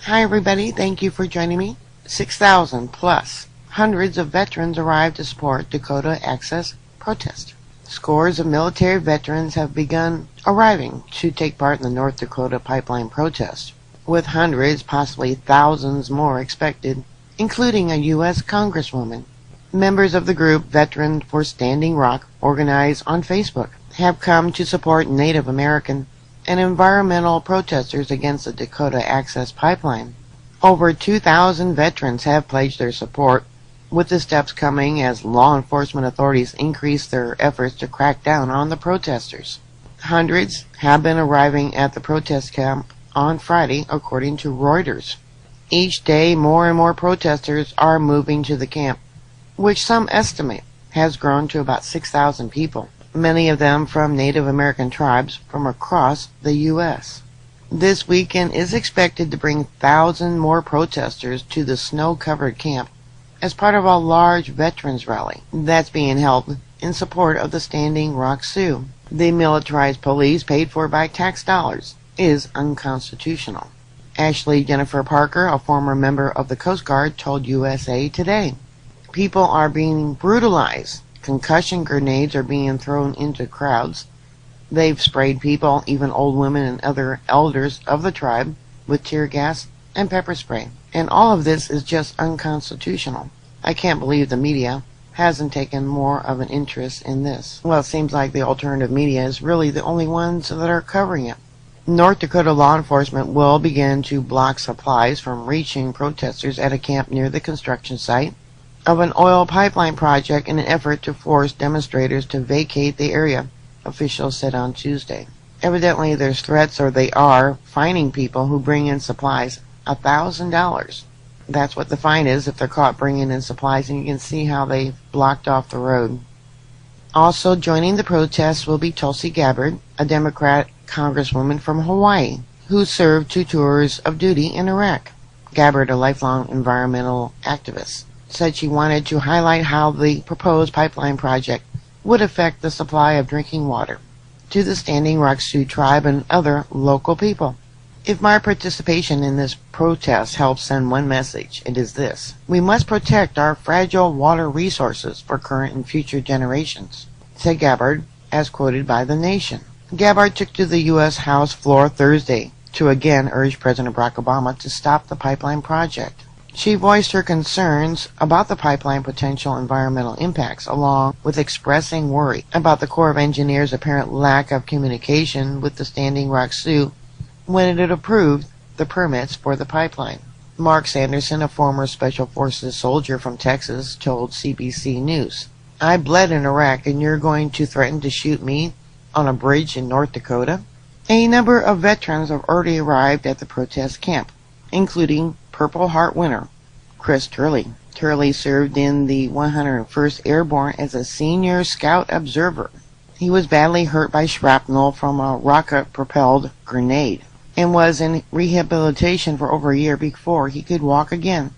Hi everybody, thank you for joining me. 6,000 plus. Hundreds of veterans arrived to support Dakota Access protest. Scores of military veterans have begun arriving to take part in the North Dakota pipeline protest, with hundreds, possibly thousands more expected, including a U.S. Congresswoman. Members of the group Veterans for Standing Rock, organized on Facebook, have come to support Native American and environmental protesters against the Dakota Access pipeline. Over 2,000 veterans have pledged their support, with the steps coming as law enforcement authorities increase their efforts to crack down on the protesters. Hundreds have been arriving at the protest camp on Friday, according to Reuters. Each day, more and more protesters are moving to the camp, which some estimate has grown to about 6,000 people, many of them from Native American tribes from across the U.S. This weekend is expected to bring thousands more protesters to the snow-covered camp as part of a large veterans rally that's being held in support of the Standing Rock Sioux. The militarized police, paid for by tax dollars, is unconstitutional. Ashley Jennifer Parker, a former member of the Coast Guard, told USA Today, "People are being brutalized. Concussion grenades are being thrown into crowds. They've sprayed people, even old women and other elders of the tribe, with tear gas and pepper spray. And all of this is just unconstitutional. I can't believe the media hasn't taken more of an interest in this." Well, it seems like the alternative media is really the only ones that are covering it. North Dakota law enforcement will begin to block supplies from reaching protesters at a camp near the construction site of an oil pipeline project in an effort to force demonstrators to vacate the area, officials said on Tuesday. Evidently there's threats, or they are fining people who bring in supplies $1,000. That's what the fine is if they're caught bringing in supplies, and you can see how they blocked off the road. Also joining the protests will be Tulsi Gabbard, a Democrat congresswoman from Hawaii, who served 2 tours of duty in Iraq. Gabbard, a lifelong environmental activist, said she wanted to highlight how the proposed pipeline project would affect the supply of drinking water to the Standing Rock Sioux tribe and other local people. "If my participation in this protest helps send one message, it is this: we must protect our fragile water resources for current and future generations," said Gabbard, as quoted by The Nation. Gabbard took to the U.S. House floor Thursday to again urge President Barack Obama to stop the pipeline project. She voiced her concerns about the pipeline potential environmental impacts, along with expressing worry about the Corps of Engineers' apparent lack of communication with the Standing Rock Sioux when it approved the permits for the pipeline. Mark Sanderson, a former Special Forces soldier from Texas, told CBC News, "I bled in Iraq, and you're going to threaten to shoot me on a bridge in North Dakota?" A number of veterans have already arrived at the protest camp, including Purple Heart winner Chris Turley. Turley served in the 101st Airborne as a senior scout observer. He was badly hurt by shrapnel from a rocket-propelled grenade and was in rehabilitation for over a year before he could walk again.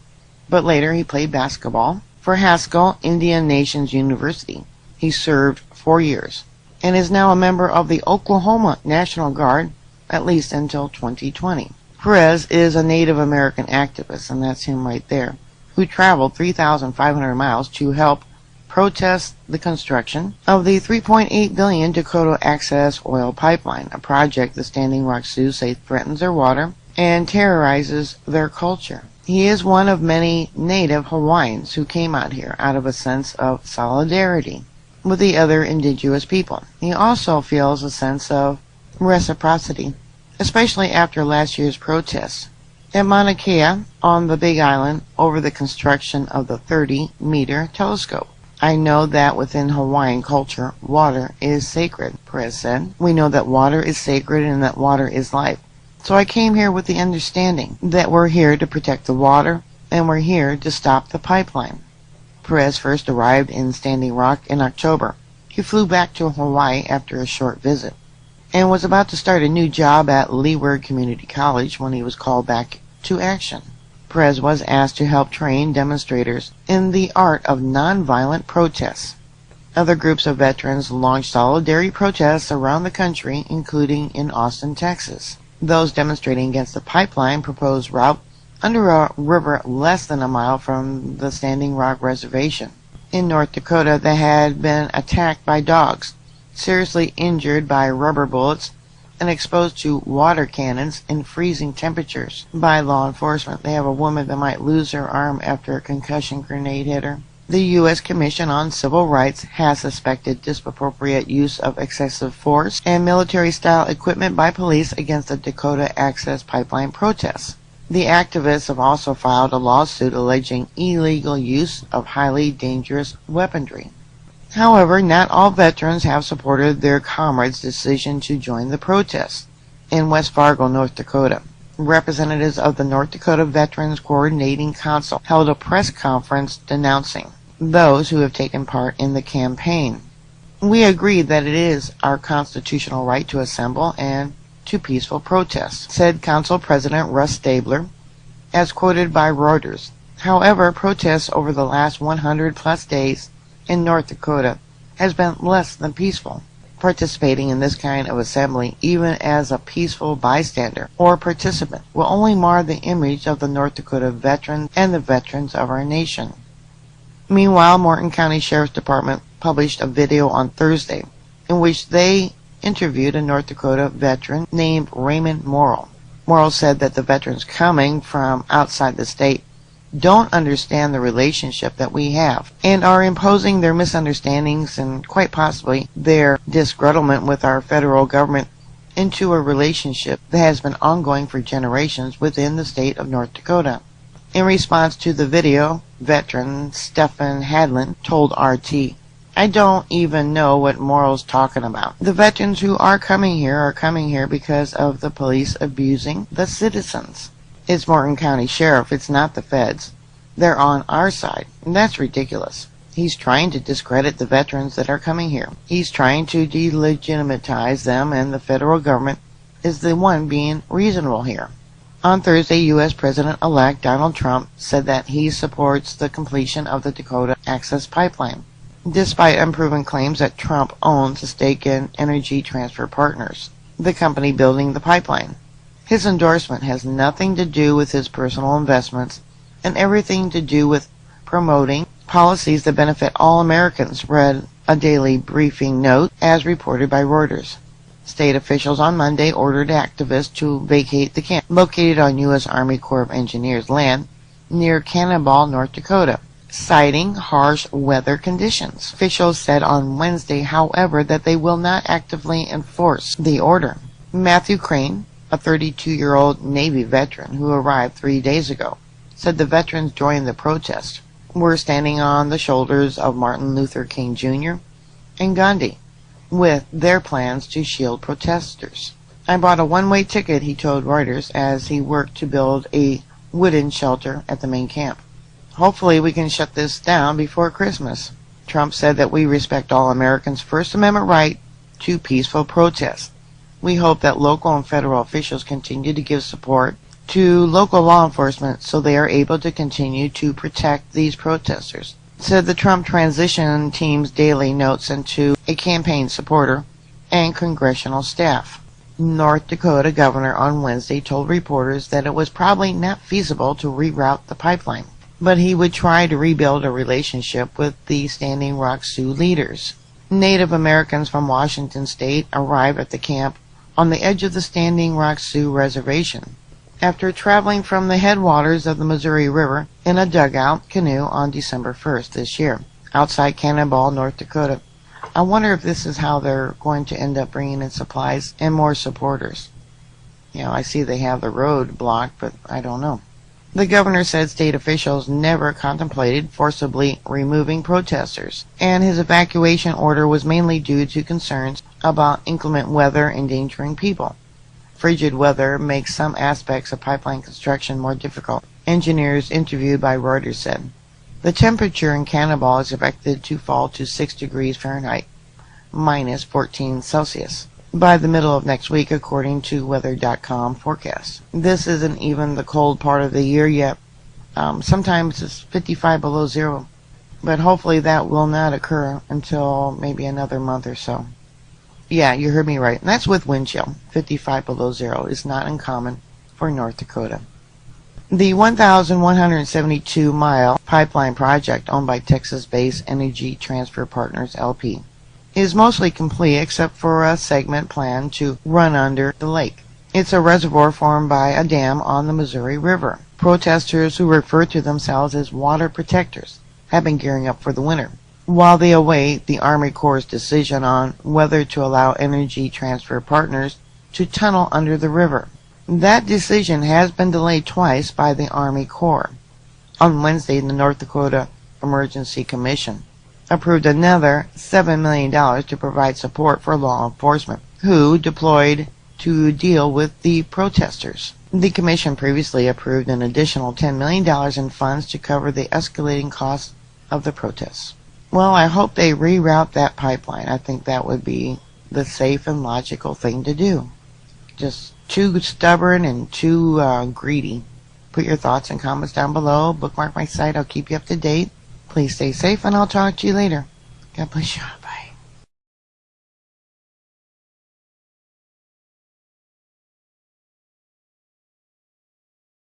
But later he played basketball for Haskell Indian Nations University. He served 4 years and is now a member of the Oklahoma National Guard, at least until 2020. Perez is a Native American activist, and that's him right there, who traveled 3,500 miles to help protest the construction of the $3.8 billion Dakota Access oil pipeline, a project the Standing Rock Sioux say threatens their water and terrorizes their culture. He is one of many Native Hawaiians who came out here out of a sense of solidarity with the other indigenous people. He also feels a sense of reciprocity, especially after last year's protests at Mauna Kea on the Big Island over the construction of the 30-meter telescope. "I know that within Hawaiian culture, water is sacred," Perez said. "We know that water is sacred and that water is life. So I came here with the understanding that we're here to protect the water and we're here to stop the pipeline." Perez first arrived in Standing Rock in October. He flew back to Hawaii after a short visit and was about to start a new job at Leeward Community College when he was called back to action. Perez was asked to help train demonstrators in the art of nonviolent protests. Other groups of veterans launched solidarity protests around the country, including in Austin, Texas. Those demonstrating against the pipeline proposed route under a river less than a mile from the Standing Rock Reservation. In North Dakota, they had been attacked by dogs, seriously injured by rubber bullets, and exposed to water cannons in freezing temperatures by law enforcement. They have a woman that might lose her arm after a concussion grenade hit her. The U.S. Commission on Civil Rights has suspected disproportionate use of excessive force and military-style equipment by police against the Dakota Access pipeline protests. The activists have also filed a lawsuit alleging illegal use of highly dangerous weaponry. However, not all veterans have supported their comrades' decision to join the protests. In West Fargo, North Dakota, representatives of the North Dakota Veterans Coordinating Council held a press conference denouncing those who have taken part in the campaign. We agree that it is our constitutional right to assemble and to peaceful protests, said Council President Russ Stabler, as quoted by Reuters. However, protests over the last 100-plus days in North Dakota has been less than peaceful. Participating in this kind of assembly, even as a peaceful bystander or participant, will only mar the image of the North Dakota veterans and the veterans of our nation. Meanwhile, Morton County Sheriff's Department published a video on Thursday in which they interviewed a North Dakota veteran named Raymond Morrill. Morrill said that the veterans coming from outside the state don't understand the relationship that we have and are imposing their misunderstandings and quite possibly their disgruntlement with our federal government into a relationship that has been ongoing for generations within the state of North Dakota. In response to the video, veteran Stephen Hadlin told RT, "I don't even know what Morrill's talking about. The veterans who are coming here because of the police abusing the citizens. It's Morton County Sheriff, it's not the feds. They're on our side, and that's ridiculous. He's trying to discredit the veterans that are coming here. He's trying to delegitimize them, and the federal government is the one being reasonable here." On Thursday, U.S. President-elect Donald Trump said that he supports the completion of the Dakota Access pipeline, despite unproven claims that Trump owns a stake in Energy Transfer Partners, the company building the pipeline. His endorsement has nothing to do with his personal investments and everything to do with promoting policies that benefit all Americans, read a daily briefing note as reported by Reuters. State officials on Monday ordered activists to vacate the camp located on U.S. Army Corps of Engineers land near Cannonball, North Dakota, citing harsh weather conditions. Officials said on Wednesday, however, that they will not actively enforce the order. Matthew Crane, a 32-year-old Navy veteran who arrived 3 days ago, said the veterans joined the protest were standing on the shoulders of Martin Luther King Jr. and Gandhi with their plans to shield protesters. "I bought a one-way ticket," he told Reuters, as he worked to build a wooden shelter at the main camp. "Hopefully we can shut this down before Christmas." Trump said that we respect all Americans' First Amendment right to peaceful protest. "We hope that local and federal officials continue to give support to local law enforcement so they are able to continue to protect these protesters," said the Trump transition team's daily note sent to a campaign supporter and congressional staff. North Dakota governor on Wednesday told reporters that it was probably not feasible to reroute the pipeline, but he would try to rebuild a relationship with the Standing Rock Sioux leaders. Native Americans from Washington state arrived at the camp on the edge of the Standing Rock Sioux Reservation after traveling from the headwaters of the Missouri River in a dugout canoe on December 1st this year, outside Cannonball, North Dakota. I wonder if this is how they're going to end up bringing in supplies and more supporters. I see they have the road blocked, but I don't know. The governor said state officials never contemplated forcibly removing protesters, and his evacuation order was mainly due to concerns about inclement weather endangering people. Frigid weather makes some aspects of pipeline construction more difficult, engineers interviewed by Reuters said. The temperature in Cannonball is expected to fall to 6 degrees Fahrenheit, minus 14 Celsius, by the middle of next week, according to Weather.com forecast. This isn't even the cold part of the year yet. Sometimes it's 55 below zero, but hopefully that will not occur until maybe another month or so. Yeah, you heard me right. And that's with wind chill. 55 below zero is not uncommon for North Dakota. The 1,172-mile pipeline project owned by Texas-based Energy Transfer Partners LP is mostly complete except for a segment planned to run under the lake. It's a reservoir formed by a dam on the Missouri River. Protesters, who refer to themselves as water protectors, have been gearing up for the winter, while they await the Army Corps' decision on whether to allow Energy Transfer Partners to tunnel under the river. That decision has been delayed twice by the Army Corps. On Wednesday, the North Dakota Emergency Commission approved another $7 million to provide support for law enforcement, who deployed to deal with the protesters. The commission previously approved an additional $10 million in funds to cover the escalating costs of the protests. Well, I hope they reroute that pipeline. I think that would be the safe and logical thing to do. Just too stubborn and too greedy. Put your thoughts and comments down below. Bookmark my site. I'll keep you up to date. Please stay safe, and I'll talk to you later. God bless you.